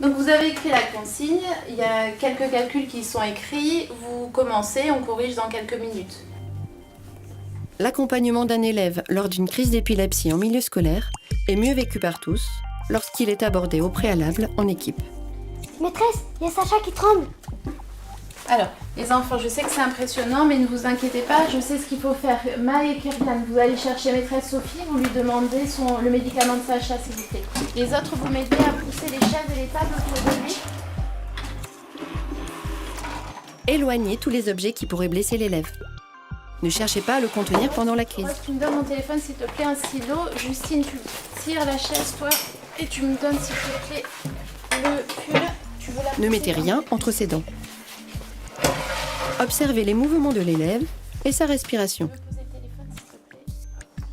Donc vous avez écrit la consigne, il y a quelques calculs qui sont écrits, vous commencez, on corrige dans quelques minutes. L'accompagnement d'un élève lors d'une crise d'épilepsie en milieu scolaire est mieux vécu par tous lorsqu'il est abordé au préalable en équipe. Maîtresse, il y a Sacha qui tremble. Alors, les enfants, je sais que c'est impressionnant, mais ne vous inquiétez pas, je sais ce qu'il faut faire. Maë et Kyrian, vous allez chercher maîtresse Sophie, vous lui demandez le médicament de Sacha, s'il vous plaît. Les autres, vous m'aidez à pousser les chaises et les tables autour de lui. Éloignez tous les objets qui pourraient blesser l'élève. Ne cherchez pas à le contenir pendant la crise. Ouais, tu me donnes mon téléphone, s'il te plaît, un stylo. Justine, tu tires la chaise, toi, et tu me donnes, s'il te plaît, le pull. Tu veux la Ne mettez rien entre ses dents. Observez les mouvements de l'élève et sa respiration.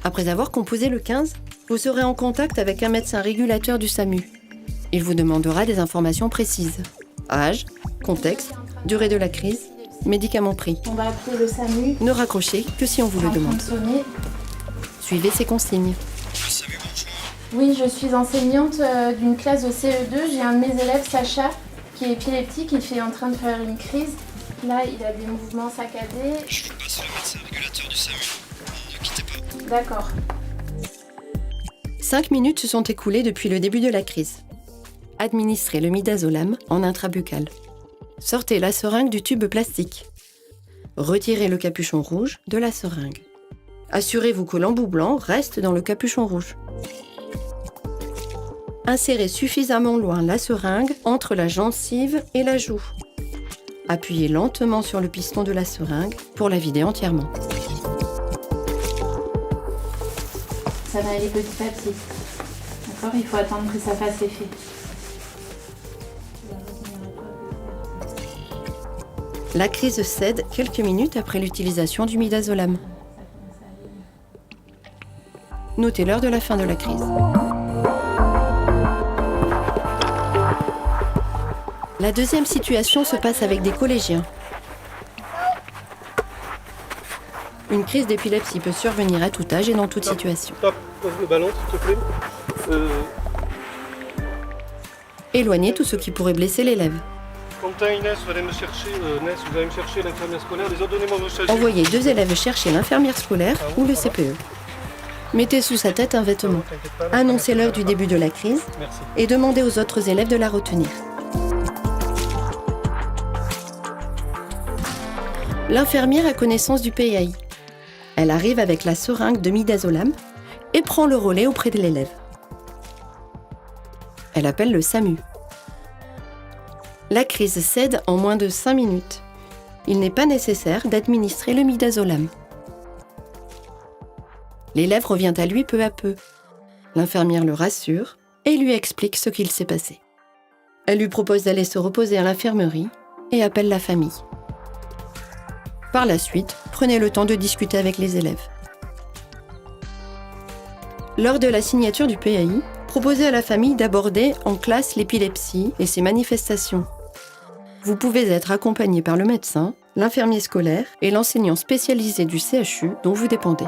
Après avoir composé le 15, vous serez en contact avec un médecin régulateur du SAMU. Il vous demandera des informations précises. Âge, contexte, durée de la crise, médicaments pris. On va appeler le SAMU. Ne raccrochez que si on vous le demande. Suivez ces consignes. Oui, je suis enseignante d'une classe de CE2. J'ai un de mes élèves, Sacha, qui est épileptique. Il est en train de faire une crise. Là, il a des mouvements saccadés. Je vous passe le médecin régulateur du SAMU. Ne quittez pas. D'accord. 5 minutes se sont écoulées depuis le début de la crise. Administrez le midazolam en intrabuccal. Sortez la seringue du tube plastique. Retirez le capuchon rouge de la seringue. Assurez-vous que l'embout blanc reste dans le capuchon rouge. Insérez suffisamment loin la seringue entre la gencive et la joue. Appuyez lentement sur le piston de la seringue pour la vider entièrement. Ça va aller petit à petit. D'accord, il faut attendre que ça fasse effet. La crise cède quelques minutes après l'utilisation du midazolam. Notez l'heure de la fin de la crise. La deuxième situation se passe avec des collégiens. Une crise d'épilepsie peut survenir à tout âge et dans toute situation. Stop, pose le ballon s'il te plaît. Éloignez tout ce qui pourrait blesser l'élève. Quentin, Inès, vous allez me chercher, vous allez me chercher l'infirmière scolaire. Les autres, donnez-moi vos sachets. Envoyez 2 élèves chercher l'infirmière scolaire ou le CPE. Mettez sous sa tête un vêtement. Annoncez l'heure du début de la crise Merci. et demandez aux autres élèves de la retenir. L'infirmière a connaissance du PAI. Elle arrive avec la seringue de midazolam et prend le relais auprès de l'élève. Elle appelle le SAMU. La crise cède en moins de 5 minutes. Il n'est pas nécessaire d'administrer le midazolam. L'élève revient à lui peu à peu. L'infirmière le rassure et lui explique ce qu'il s'est passé. Elle lui propose d'aller se reposer à l'infirmerie et appelle la famille. Par la suite, prenez le temps de discuter avec les élèves. Lors de la signature du PAI, proposez à la famille d'aborder en classe l'épilepsie et ses manifestations. Vous pouvez être accompagné par le médecin, l'infirmier scolaire et l'enseignant spécialisé du CHU dont vous dépendez.